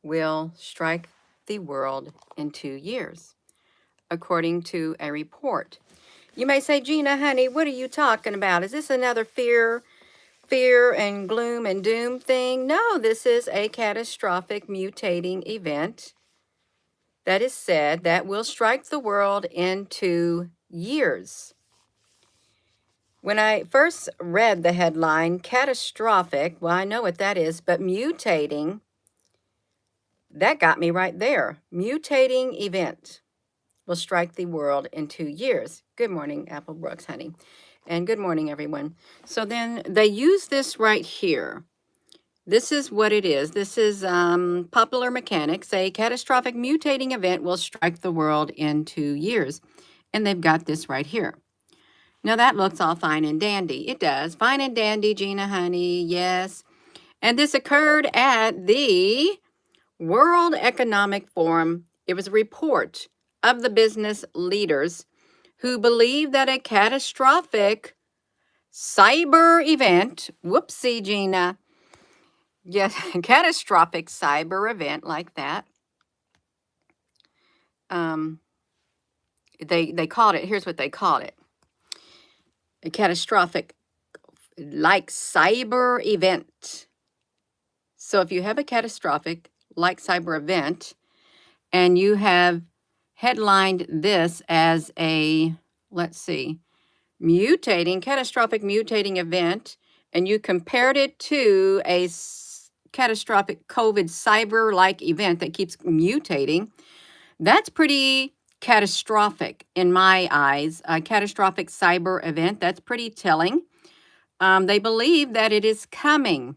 will strike the world in 2 years, according to a report. You may say, Gina, honey, what are you talking about? Is this another fear and gloom and doom thing? No, this is a catastrophic mutating event that is said that will strike the world in 2 years. When I first read the headline, catastrophic, well, I know what that is, but mutating, that got me right there. Mutating event will strike the world in 2 years. Good morning, Apple Brooks, honey. And good morning, everyone. So then they use this right here. This is what it is. This is Popular Mechanics. A catastrophic mutating event will strike the world in 2 years. And they've got this right here. Now that looks all fine and dandy. It does. Fine and dandy, Gina, honey. Yes. And this occurred at the World Economic Forum. It was a report of the business leaders who believe that a catastrophic cyber event, whoopsie, Gina, yes, catastrophic cyber event like that. They called it, here's what they called it. A catastrophic like cyber event. So if you have a catastrophic like cyber event and you have headlined this as a, let's see, catastrophic mutating event, and you compared it to a catastrophic COVID cyber-like event that keeps mutating, that's pretty catastrophic in my eyes. A catastrophic cyber event, that's pretty telling. They believe that it is coming.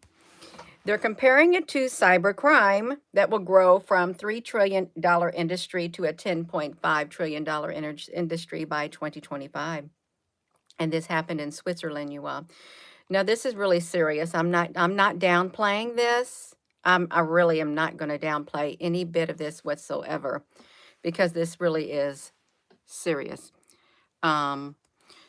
They're comparing it to cybercrime that will grow from $3 trillion industry to a $10.5 trillion industry by 2025. And this happened in Switzerland, you all. Now, this is really serious. I'm not downplaying this. I really am not going to downplay any bit of this whatsoever, because this really is serious.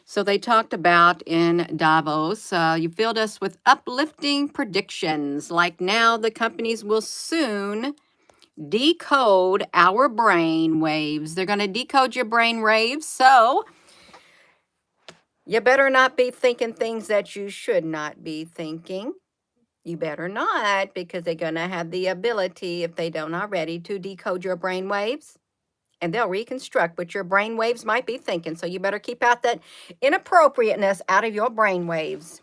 So they talked about in Davos, you filled us with uplifting predictions, like now the companies will soon decode our brain waves. They're going to decode your brain waves, so you better not be thinking things that you should not be thinking. You better not, because they're going to have the ability, if they don't already, to decode your brain waves. And they'll reconstruct what your brain waves might be thinking. So you better keep out that inappropriateness out of your brain waves.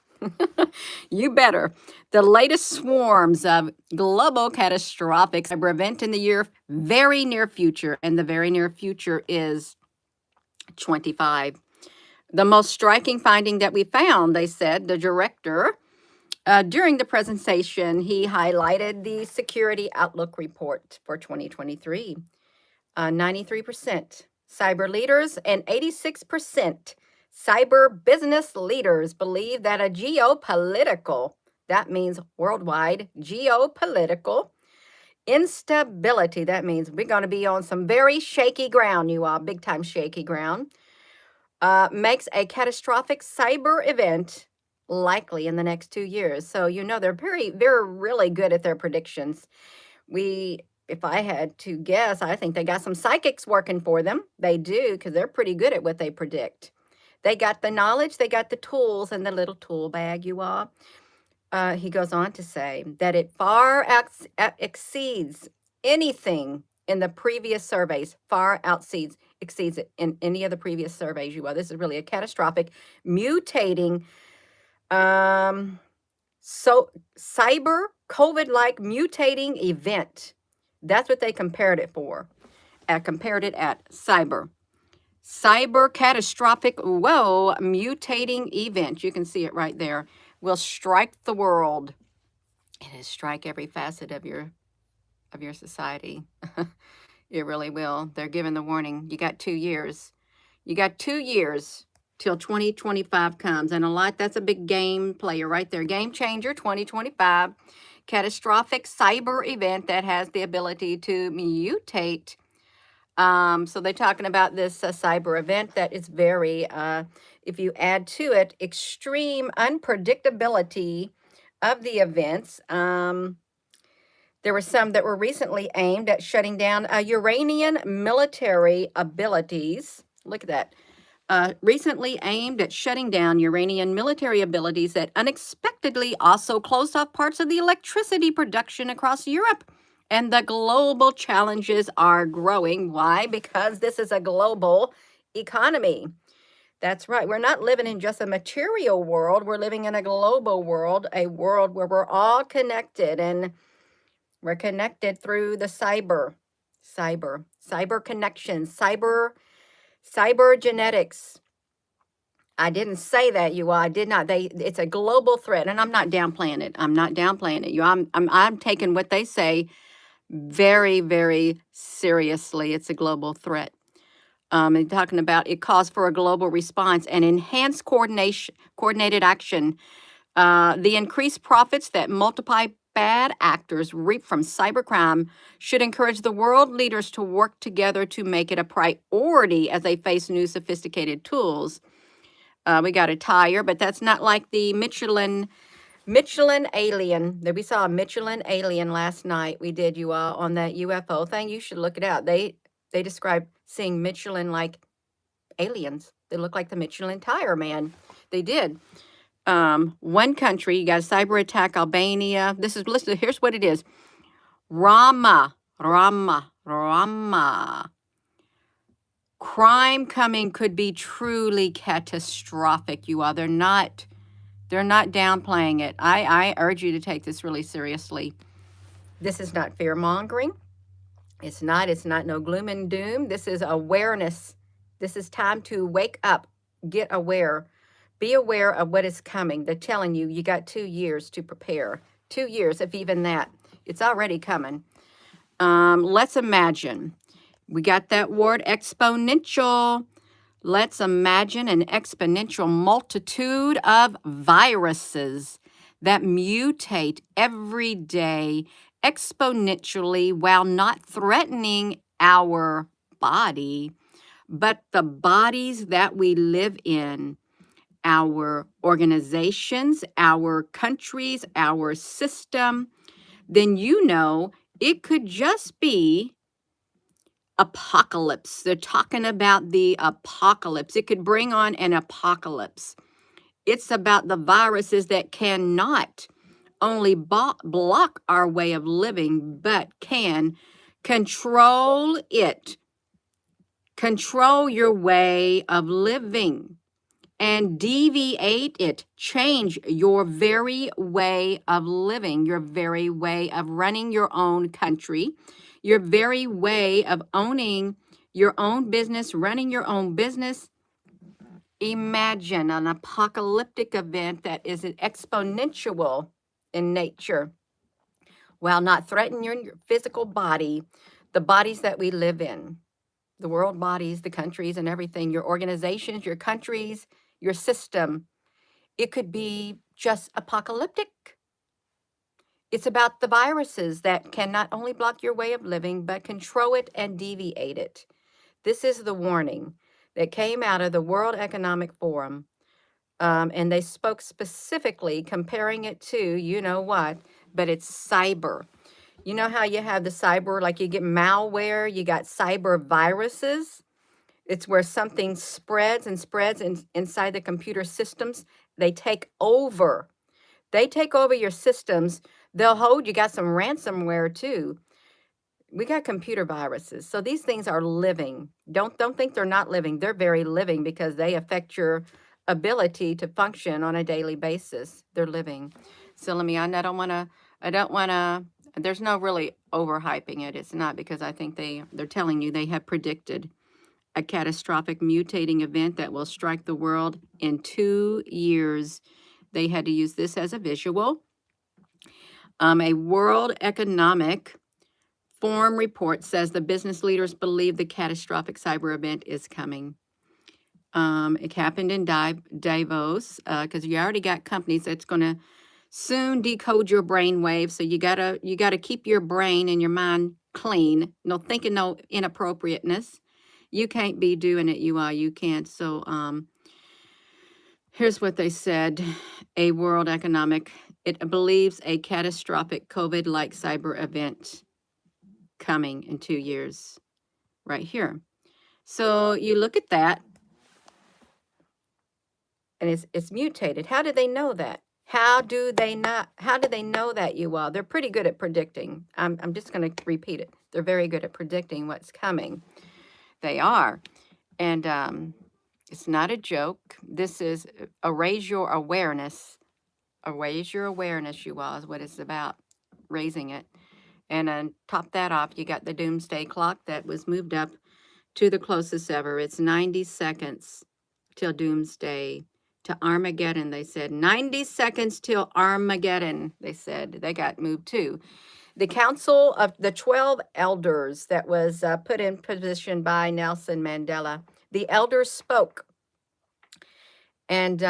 You better. The latest swarms of global catastrophic cyber event in the very near future. And the very near future is 25. The most striking finding that we found, they said, the director, during the presentation, he highlighted the Security Outlook report for 2023. 93% cyber leaders and 86% cyber business leaders believe that a geopolitical, that means worldwide, geopolitical instability, that means we're going to be on some very shaky ground, you all, big time shaky ground, makes a catastrophic cyber event likely in the next 2 years. So, they're they're really good at their predictions. If I had to guess, I think they got some psychics working for them. They do, because they're pretty good at what they predict. They got the knowledge, they got the tools in the little tool bag, you all. He goes on to say that it far exceeds anything in the previous surveys, exceeds it in any of the previous surveys, you all. This is really a catastrophic, mutating, so cyber COVID-like mutating event. That's what they compared it for. Compared it at cyber. Cyber catastrophic, mutating event. You can see it right there. Will strike the world. It will strike every facet of your society. It really will. They're giving the warning. You got 2 years. You got 2 years till 2025 comes. And that's a big game player right there. Game changer, 2025. Catastrophic cyber event that has the ability to mutate. So they're talking about this cyber event that is very, if you add to it, extreme unpredictability of the events. There were some that were recently aimed at shutting down Iranian military abilities. Look at that. Recently aimed at shutting down Iranian military abilities that unexpectedly also closed off parts of the electricity production across Europe. And the global challenges are growing. Why? Because this is a global economy. That's right. We're not living in just a material world. We're living in a global world, a world where we're all connected, and we're connected through the cyber connections, cyber genetics. I didn't say that, you all. I did not. It's a global threat, and I'm not downplaying it. I'm not downplaying it. I'm taking what they say very, very seriously. It's a global threat. And talking about it calls for a global response and enhanced coordinated action. The increased profits that multiple bad actors reap from cybercrime should encourage the world leaders to work together to make it a priority as they face new sophisticated tools. We got a tire, but that's not like the Michelin alien. We saw a Michelin alien last night. We did, you all, on that UFO thing. You should look it out. They described seeing Michelin like aliens. They look like the Michelin tire man. They did. One country, you got a cyber attack, Albania. This is listed. Here's what it is. Rama. Crime coming could be truly catastrophic, you all. They're not downplaying it. I urge you to take this really seriously. This is not fear-mongering. It's not no gloom and doom. This is awareness. This is time to wake up, get aware, be aware of what is coming. They're telling you, you got 2 years to prepare. 2 years, if even that. It's already coming. Let's imagine. We got that word exponential. Let's imagine an exponential multitude of viruses that mutate every day exponentially while not threatening our body, but the bodies that we live in, our organizations, our countries, our system. Then you know it could just be apocalypse. They're talking about the apocalypse. It could bring on an apocalypse. It's about the viruses that cannot only block our way of living, but can control it. Control your way of living and deviate it. Change your very way of living, your very way of running your own country, your very way of owning your own business, running your own business. Imagine an apocalyptic event that is exponential in nature while not threatening your physical body, the bodies that we live in, the world bodies, the countries and everything, your organizations, your countries, your system. It could be just apocalyptic. It's about the viruses that can not only block your way of living, but control it and deviate it. This is the warning that came out of the World Economic Forum. And they spoke specifically comparing it to, you know what, but it's cyber. You know how you have the cyber, like you get malware, you got cyber viruses. It's where something spreads inside the computer systems. They take over. They take over your systems. They'll hold, you got some ransomware too. We got computer viruses. So these things are living. Don't think they're not living. They're very living because they affect your ability to function on a daily basis. They're living. So let me, I don't want to, there's no really overhyping it. It's not, because I think they're telling you they have predicted a catastrophic mutating event that will strike the world in 2 years. They had to use this as a visual. A World Economic Forum report says the business leaders believe the catastrophic cyber event is coming. It happened in Davos, because you already got companies that's going to soon decode your brain waves. So you gotta keep your brain and your mind clean. No thinking, no inappropriateness. You can't be doing it. You can't. So here's what they said. A World Economic It believes a catastrophic COVID-like cyber event coming in 2 years, right here. So you look at that, and it's mutated. How do they know that? How do they know that, you all? They're pretty good at predicting. I'm just going to repeat it. They're very good at predicting what's coming. They are. And it's not a joke. This is raise your awareness. Raise your awareness, you all, is what it's about. Raising it. And top that off, you got the doomsday clock that was moved up to the closest ever. It's 90 seconds till doomsday, to Armageddon. They said 90 seconds till Armageddon. They said they got moved too. The Council of the 12 Elders that was put in position by Nelson Mandela. The elders spoke, and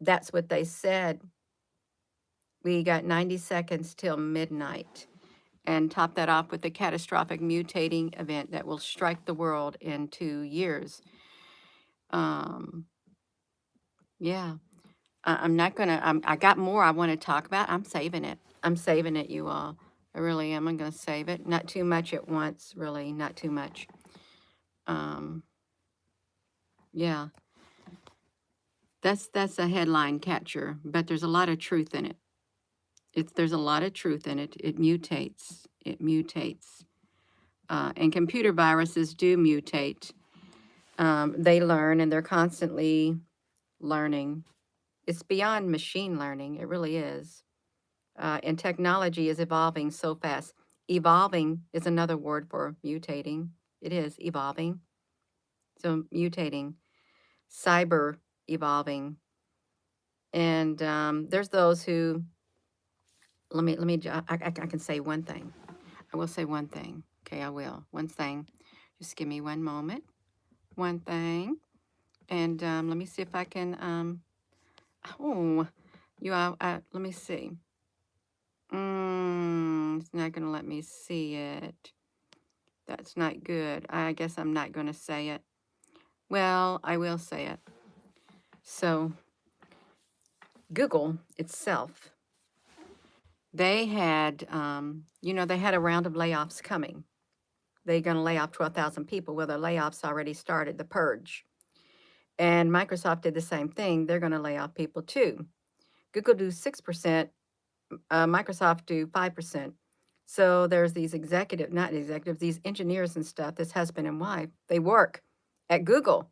that's what they said. We got 90 seconds till midnight. And top that off with the catastrophic mutating event that will strike the world in 2 years. Yeah, I'm not gonna. I got more I want to talk about. I'm saving it. I'm saving it, you all. I really am. I'm gonna save it. Not too much at once, really. Not too much. Yeah, that's a headline catcher, but there's a lot of truth in it. There's a lot of truth in it. It mutates. It mutates. And computer viruses do mutate. They learn, and they're constantly learning. It's beyond machine learning. It really is. And technology is evolving so fast. Evolving is another word for mutating. It is evolving. So mutating, cyber evolving. And there's those who, I can say one thing. I will say one thing. Okay, I will. One thing. Just give me one moment. One thing. And let me see if I can, let me see. It's not going to let me see it. That's not good. I guess I'm not going to say it. Well, I will say it. So, Google itself, they had, they had a round of layoffs coming. They're going to lay off 12,000 people. Well, the layoffs already started, the purge. And Microsoft did the same thing. They're going to lay off people too. Google do 6%, Microsoft do 5%. So there's these these engineers and stuff, this husband and wife, they work at Google.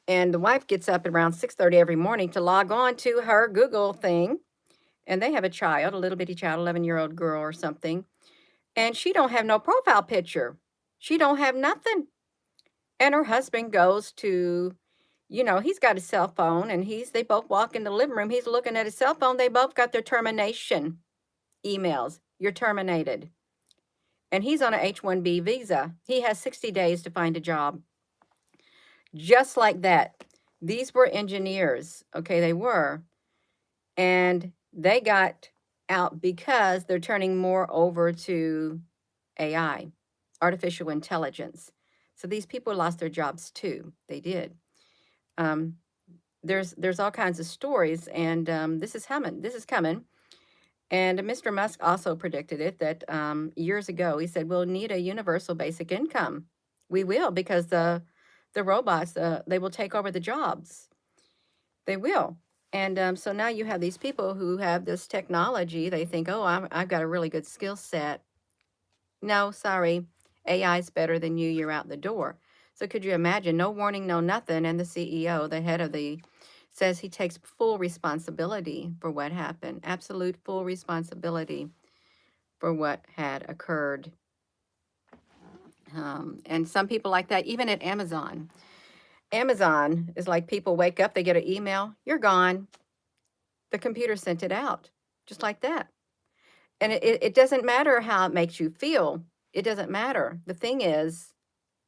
And the wife gets up at around 6:30 every morning to log on to her Google thing. And they have a child, a little bitty child, 11-year-old girl or something. And she don't have no profile picture. She don't have nothing. And her husband goes to, he's got a cell phone, and they both walk in the living room. He's looking at his cell phone. They both got their termination emails. You're terminated. And he's on a H-1B visa. He has 60 days to find a job. Just like that. These were engineers. Okay, they were. And they got out because they're turning more over to AI, artificial intelligence. So these people lost their jobs too. They did. There's all kinds of stories, and this is coming. This is coming. And Mr. Musk also predicted it that years ago. He said, we'll need a universal basic income. We will, because the robots, they will take over the jobs. They will. And so now you have these people who have this technology. They think, oh, I've got a really good skill set. No, sorry. AI is better than you. You're out the door. So could you imagine? No warning, no nothing. And the CEO, the head of says he takes full responsibility for what happened. Absolute full responsibility for what had occurred. And some people like that, even at Amazon. Amazon is like people wake up, they get an email, you're gone. The computer sent it out, just like that. And it doesn't matter how it makes you feel. It doesn't matter. The thing is,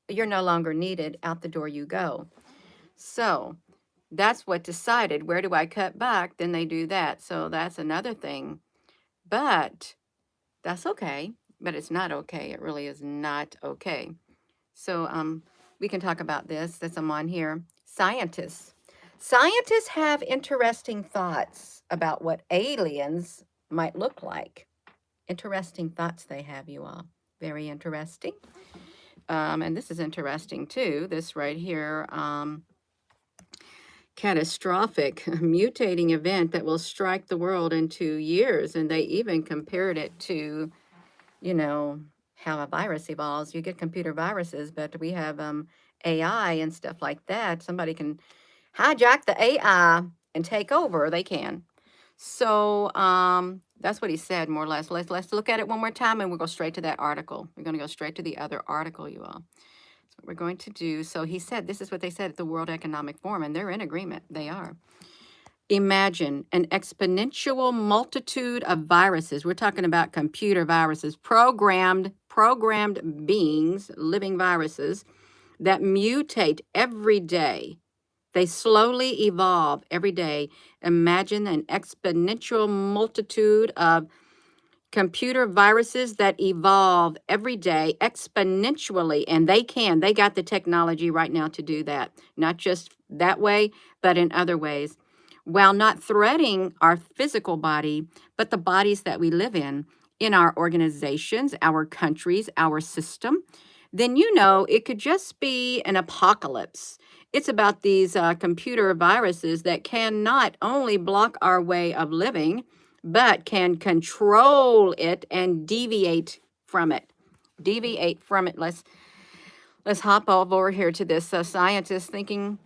you're no longer needed. Out the door you go. So that's what decided. Where do I cut back? Then they do that. So that's another thing. But that's okay. But it's not okay. It really is not okay. So we can talk about this. That's I'm on here. Scientists. Scientists have interesting thoughts about what aliens might look like. Interesting thoughts they have, you all. Very interesting. And this is interesting too. This right here, catastrophic, mutating event that will strike the world in 2 years. And they even compared it to, you know, how a virus evolves. You get computer viruses, but we have AI and stuff like that. Somebody can hijack the AI and take over. They can. So that's what he said, more or less. Let's look at it one more time, and we'll go straight to that article. We're going to go straight to the other article, you all. That's what we're going to do. So he said, this is what they said at the World Economic Forum, and they're in agreement. They are. Imagine an exponential multitude of viruses. We're talking about computer viruses, programmed beings, living viruses that mutate every day. They slowly evolve every day. Imagine an exponential multitude of computer viruses that evolve every day exponentially, and they got the technology right now to do that, not just that way, but in other ways, while not threatening our physical body, but the bodies that we live in our organizations, our countries, our system. Then it could just be an apocalypse. It's about these computer viruses that can not only block our way of living, but can control it and deviate from it. Deviate from it. Let's hop over here to this scientist thinking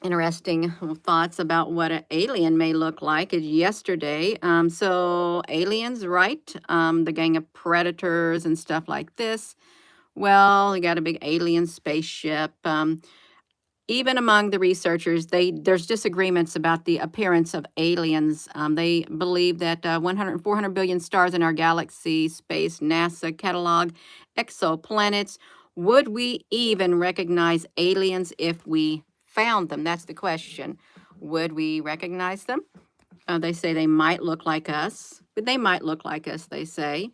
interesting thoughts about what an alien may look like. Yesterday. So aliens, right? The gang of predators and stuff like this. Well, you got a big alien spaceship. Even among the researchers, there's disagreements about the appearance of aliens. They believe that 100, 400 billion stars in our galaxy, space, NASA catalog, exoplanets. Would we even recognize aliens if we found them? That's the question. Would we recognize them? They say they might look like us, but they might look like us, they say.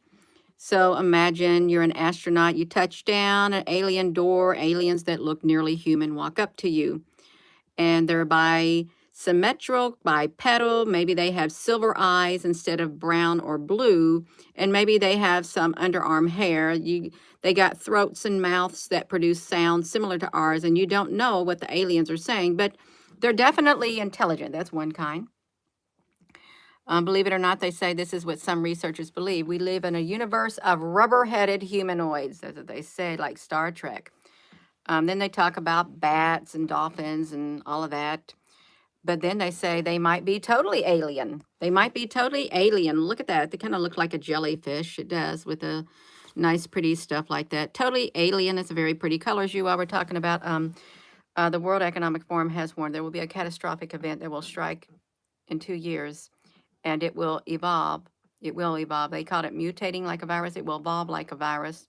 So imagine you're an astronaut, you touch down, an alien door, aliens that look nearly human walk up to you. And they're bisymmetrical, bipedal, maybe they have silver eyes instead of brown or blue, and maybe they have some underarm hair. They got throats and mouths that produce sounds similar to ours, and you don't know what the aliens are saying, but they're definitely intelligent. That's one kind. Believe it or not, they say this is what some researchers believe. We live in a universe of rubber-headed humanoids, that's what they say, like Star Trek. Then they talk about bats and dolphins and all of that. But then they say they might be totally alien. They might be totally alien. Look at that. They kind of look like a jellyfish. It does, with a nice, pretty stuff like that. Totally alien. It's a very pretty colors you all were talking about. The World Economic Forum has warned there will be a catastrophic event that will strike in 2 years. And it will evolve. It will evolve. They call it mutating like a virus. It will evolve like a virus,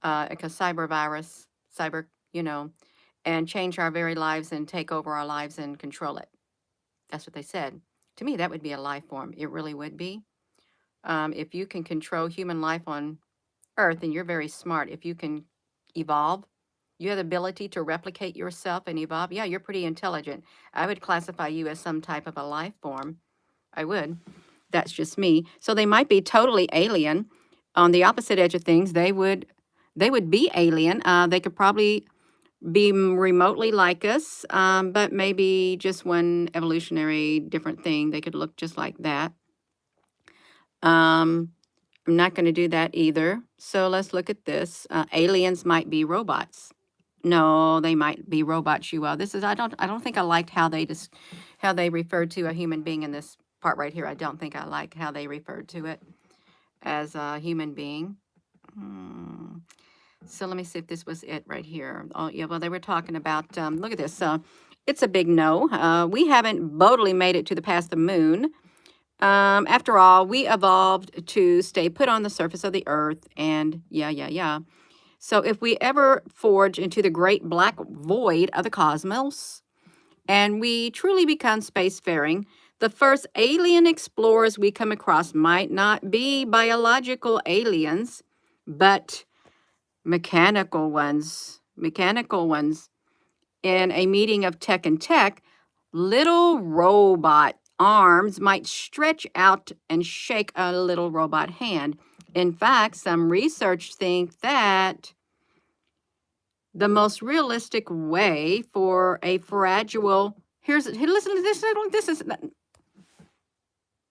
like a cyber virus, and change our very lives and take over our lives and control it. That's what they said. To me, that would be a life form. It really would be. If you can control human life on Earth, and you're very smart, if you can evolve, you have the ability to replicate yourself and evolve. Yeah, you're pretty intelligent. I would classify you as some type of a life form. I would. That's just me. So they might be totally alien. On the opposite edge of things, they would be alien. They could probably be remotely like us, but maybe just one evolutionary different thing. They could look just like that. I'm not going to do that either. So let's look at this. Aliens might be robots. No, they might be robots, you all. I don't think I liked how they referred to a human being in this part right here. I don't think I like how they referred to it as a human being. So let me see if this was it right here. Oh, yeah, well, they were talking about, look at this. It's a big no. We haven't bodily made it to the past the moon. After all, we evolved to stay put on the surface of the earth, and yeah. So if we ever forge into the great black void of the cosmos, and we truly become spacefaring, the first alien explorers we come across might not be biological aliens, but mechanical ones. In a meeting of tech and tech, Little robot arms might stretch out and shake a little robot hand. In fact, some research think that the most realistic way for a fragile, listen to this is,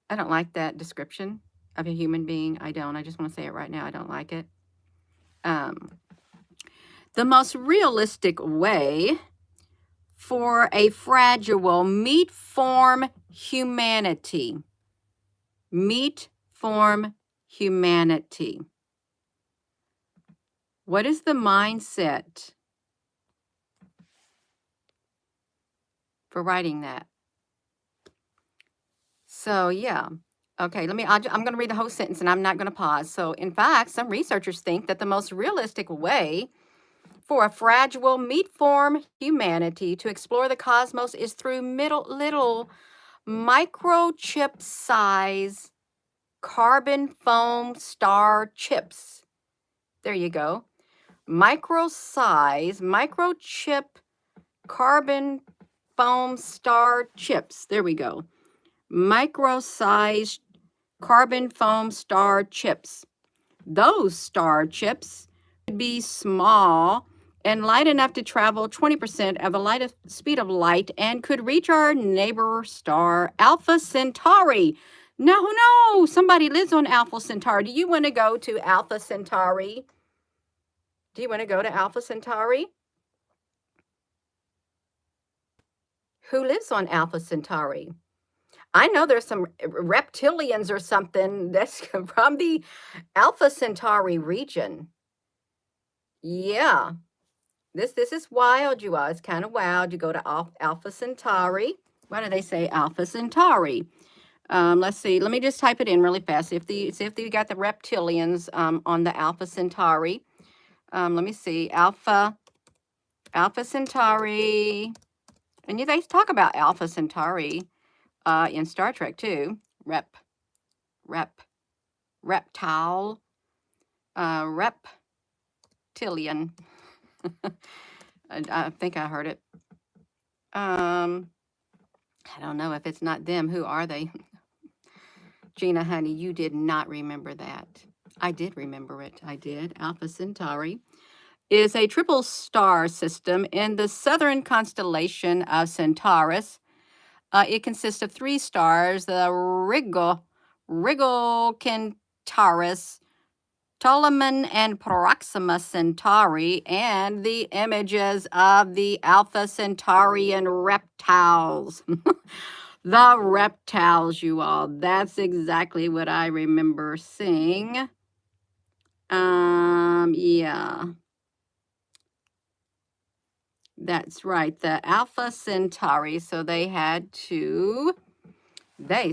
I don't like that description of a human being. I just want to say it right now. I don't like it. The most realistic way for a fragile meat-form humanity. Meat-form humanity. What is the mindset for writing that? So, yeah. Okay, I'm going to read the whole sentence and I'm not going to pause. So, in fact, some researchers think that the most realistic way for a fragile meat-form humanity to explore the cosmos is through little microchip size carbon foam star chips. There you go. Microchip carbon foam star chips. There we go. Micro-sized carbon foam star chips. Those star chips would be small and light enough to travel 20% of the speed of light and could reach our neighbor star, Alpha Centauri. No, somebody lives on Alpha Centauri. Do you want to go to Alpha Centauri? Do you want to go to Alpha Centauri? Who lives on Alpha Centauri? I know there's some reptilians or something that's from the Alpha Centauri region. Yeah. This is wild, you all. It's kind of wild. You go to Alpha Centauri. Why do they say Alpha Centauri? Let's see. Let me just type it in really fast. See if you got the reptilians on the Alpha Centauri. Let me see. Alpha Centauri. And they talk about Alpha Centauri in Star Trek too. Reptile. Reptilian. I think I heard it. I don't know if it's not them. Who are they? Gina, honey, you did not remember that. I did remember it. I did. Alpha Centauri is a triple star system in the southern constellation of Centaurus. It consists of 3 stars, the Rigel Centaurus, Ptolemy and Proxima Centauri, and the images of the Alpha Centaurian reptiles. The reptiles, you all. That's exactly what I remember seeing. Yeah. That's right. The Alpha Centauri. So they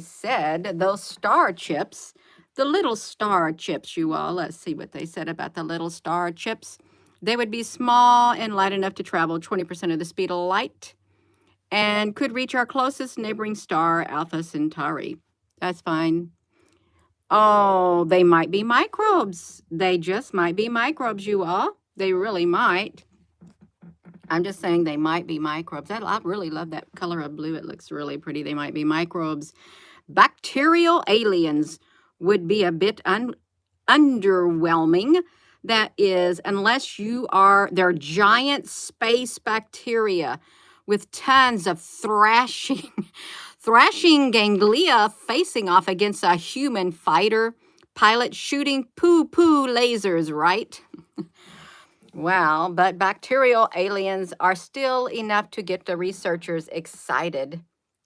said those star chips, the little star chips, you all. Let's see what they said about the little star chips. They would be small and light enough to travel 20% of the speed of light and could reach our closest neighboring star, Alpha Centauri. That's fine. Oh, they might be microbes. They just might be microbes, you all. They really might. I'm just saying they might be microbes. I really love that color of blue. It looks really pretty. They might be microbes. Bacterial aliens would be a bit underwhelming. That is, unless they're giant space bacteria with tons of thrashing ganglia facing off against a human fighter pilot shooting poo-poo lasers, right? Wow, but bacterial aliens are still enough to get the researchers excited,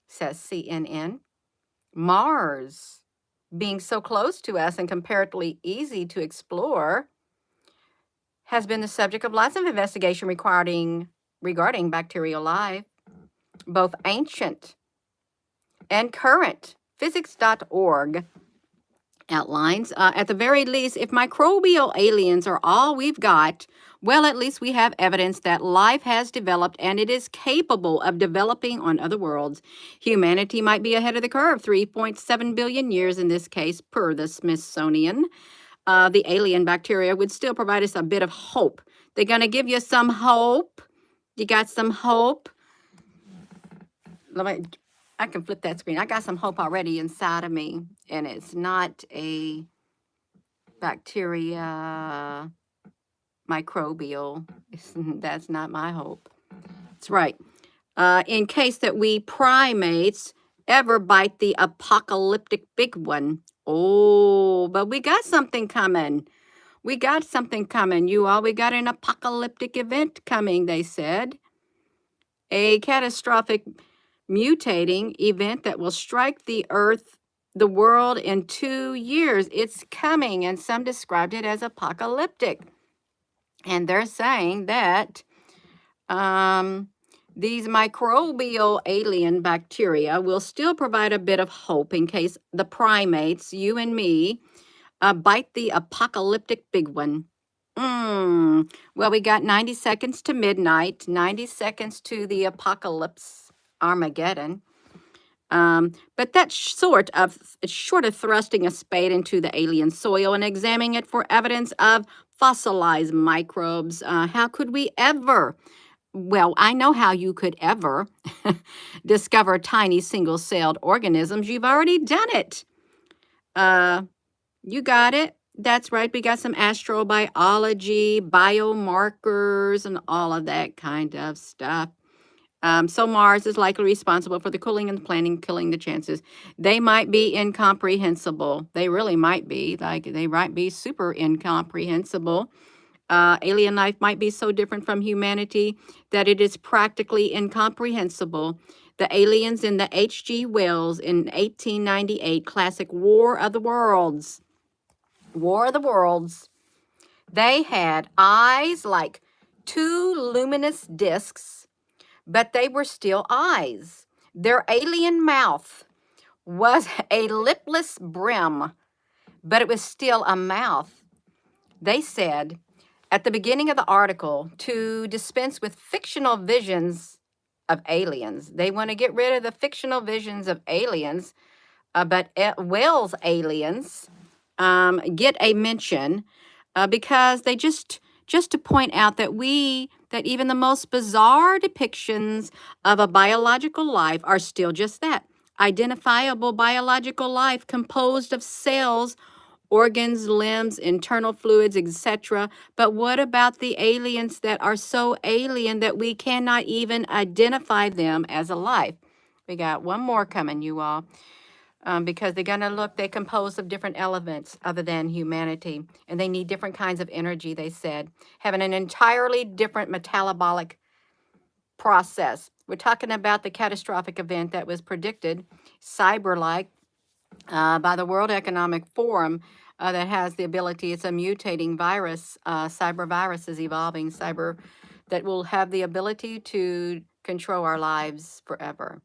says CNN. Mars, being so close to us and comparatively easy to explore, has been the subject of lots of investigation regarding bacterial life, both ancient and current. Physics.org outlines, at the very least, if microbial aliens are all we've got, well, at least we have evidence that life has developed and it is capable of developing on other worlds. Humanity might be ahead of the curve, 3.7 billion years in this case, per the Smithsonian. The alien bacteria would still provide us a bit of hope. They're going to give you some hope. You got some hope? I can flip that screen. I got some hope already inside of me, and it's not a bacteria microbial. That's not my hope. That's right. In case that we primates ever bite the apocalyptic big one. Oh, but we got something coming. We got something coming, you all. We got an apocalyptic event coming, they said. A catastrophic mutating event that will strike the earth, the world in 2 years. It's coming, and some described it as apocalyptic. And they're saying that these microbial alien bacteria will still provide a bit of hope in case the primates, you and me, bite the apocalyptic big one. Well, we got 90 seconds to midnight, 90 seconds to the apocalypse, Armageddon. But that's short of thrusting a spade into the alien soil and examining it for evidence of fossilized microbes. How could we ever? Well, I know how you could ever discover tiny single-celled organisms. You've already done it. You got it. That's right. We got some astrobiology, biomarkers, and all of that kind of stuff. So Mars is likely responsible for the cooling and the planning, killing the chances. They might be incomprehensible. They really might be. Like, they might be super incomprehensible. Alien life might be so different from humanity that it is practically incomprehensible. The aliens in the H.G. Wells in 1898 classic War of the Worlds. War of the Worlds. They had eyes like 2 luminous discs, but they were still eyes. Their alien mouth was a lipless brim, but it was still a mouth. They said at the beginning of the article to dispense with fictional visions of aliens. They want to get rid of the fictional visions of aliens, but Wells aliens get a mention because they just to point out that that even the most bizarre depictions of a biological life are still just that, identifiable biological life composed of cells, organs, limbs, internal fluids, etc. But what about the aliens that are so alien that we cannot even identify them as a life? We got one more coming, you all. Because they're going to look, they're composed of different elements other than humanity, and they need different kinds of energy, they said, having an entirely different metabolic process. We're talking about the catastrophic event that was predicted, cyber-like, by the World Economic Forum, that has the ability, it's a mutating virus, cyber virus is evolving, cyber, that will have the ability to control our lives forever.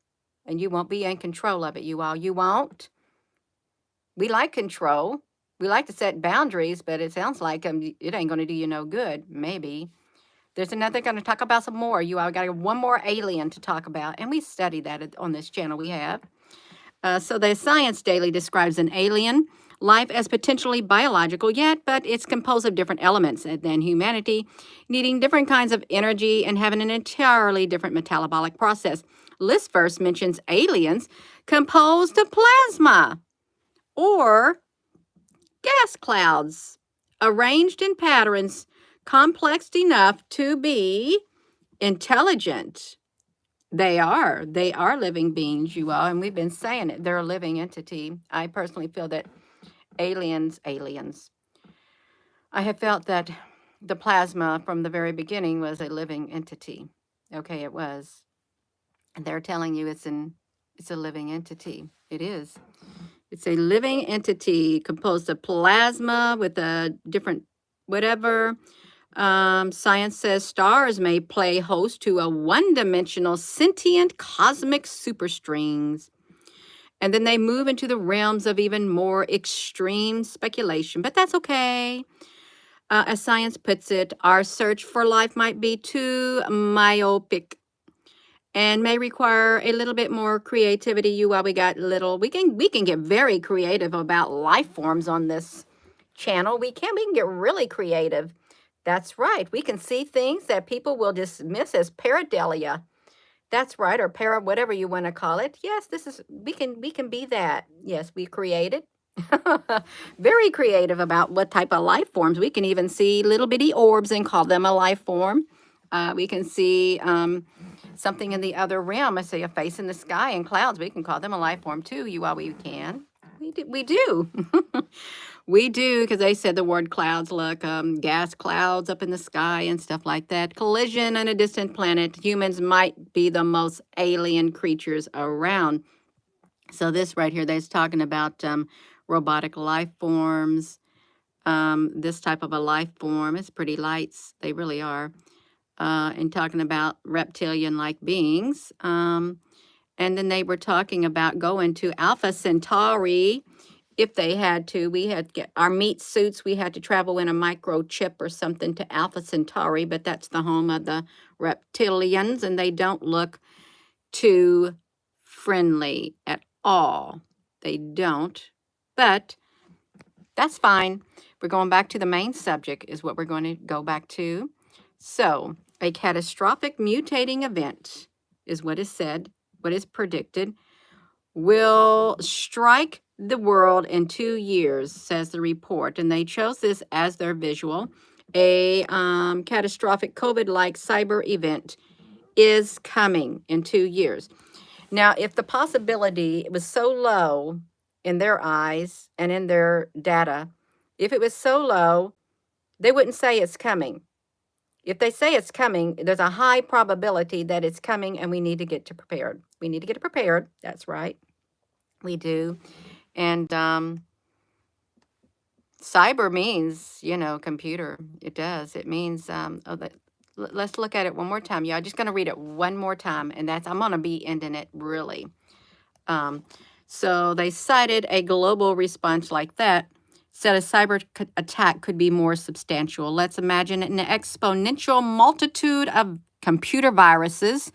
And you won't be in control of it, you all. You won't. We like control. We like to set boundaries, but it sounds like it ain't going to do you no good, maybe. There's another going to talk about some more. You all got one more alien to talk about, and we study that on this channel we have. So the Science Daily describes an alien life as potentially biological yet, but it's composed of different elements than humanity, needing different kinds of energy and having an entirely different metabolic process. List first mentions aliens composed of plasma or gas clouds arranged in patterns complex enough to be intelligent. They are living beings, you all, and we've been saying it. They're a living entity. I personally feel that aliens. I have felt that the plasma from the very beginning was a living entity. Okay, it was. And they're telling you it's a living entity. It is. It's a living entity composed of plasma with a different whatever. Science says stars may play host to a one-dimensional sentient cosmic superstrings. And then they move into the realms of even more extreme speculation. But that's okay. As science puts it, our search for life might be too myopic and may require a little bit more creativity. You all, we can get very creative about life forms on this channel. We can get really creative. That's right. We can see things that people will dismiss as pareidolia. That's right, or para, whatever you want to call it. Yes, this is we can be that. Yes, we created. Very creative about what type of life forms. We can even see little bitty orbs and call them a life form. We can see something in the other realm. I see a face in the sky and clouds. We can call them a life form too. You all, we can. We do. We do. We do, because they said the word clouds, look, gas clouds up in the sky and stuff like that. Collision on a distant planet. Humans might be the most alien creatures around. So this right here, they're talking about robotic life forms. This type of a life form is pretty lights. They really are. And talking about reptilian-like beings. And then they were talking about going to Alpha Centauri. If they had to, we had to get our meat suits. We had to travel in a microchip or something to Alpha Centauri, but that's the home of the reptilians, and they don't look too friendly at all. They don't, but that's fine. We're going back to the main subject is what we're going to go back to. So, a catastrophic mutating event is what is said, what is predicted, will strike the world in 2 years, says the report. And they chose this as their visual. A catastrophic COVID-like cyber event is coming in 2 years. Now, if the possibility was so low in their eyes and in their data, if it was so low, they wouldn't say it's coming. If they say it's coming, there's a high probability that it's coming, and we need to get prepared. We need to get prepared. That's right. We do. And cyber means, computer. It does. It means, let's look at it one more time. Yeah, I'm just going to read it one more time, and I'm going to be ending it really. So they cited a global response like that, said a cyber attack could be more substantial. Let's imagine an exponential multitude of computer viruses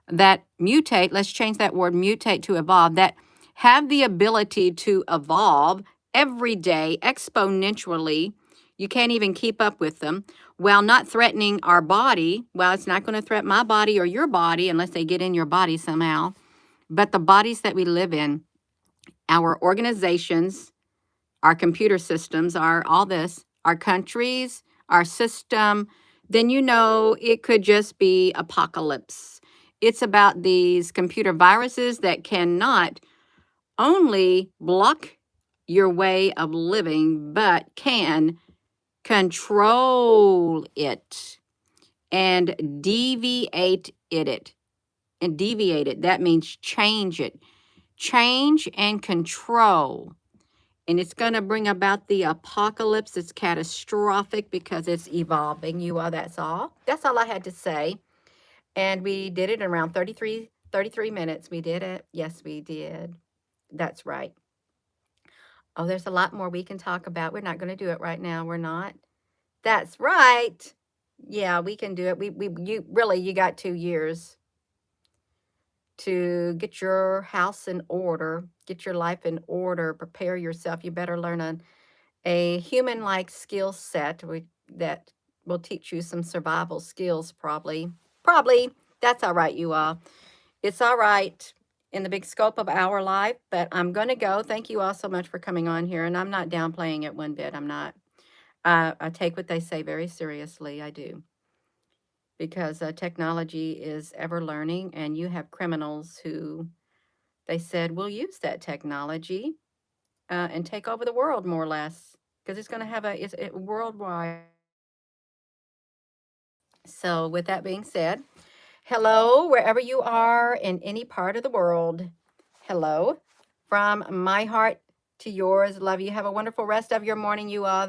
that mutate. Let's change that word mutate to evolve, that have the ability to evolve every day exponentially. You can't even keep up with them, while not threatening our body. Well, it's not going to threaten my body or your body unless they get in your body somehow. But the bodies that we live in, our organizations, our computer systems, all this, our countries, our system, then it could just be apocalypse. It's about these computer viruses that cannot only block your way of living, but can control it and deviate it. And deviate it, that means change it. Change and control. And it's going to bring about the apocalypse. It's catastrophic because it's evolving. That's all. That's all I had to say. And we did it in around 33 minutes. We did it. Yes, we did. That's right. Oh, there's a lot more we can talk about. We're not going to do it right now. We're not. That's right. Yeah, we can do it. You got 2 years to get your house in order, get your life in order, prepare yourself. You better learn a human-like skill set that will teach you some survival skills, probably. Probably. That's all right, you all. It's all right in the big scope of our life, but I'm going to go. Thank you all so much for coming on here, and I'm not downplaying it one bit. I'm not. I take what they say very seriously. I do. Because technology is ever learning, and you have criminals who they said will use that technology and take over the world, more or less, because it's going to have it's worldwide. So with that being said, hello, wherever you are in any part of the world. Hello, from my heart to yours. Love you. Have a wonderful rest of your morning, you all.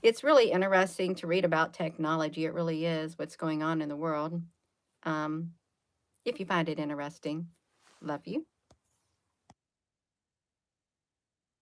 It's really interesting to read about technology. It really is, what's going on in the world. If you find it interesting. Love you.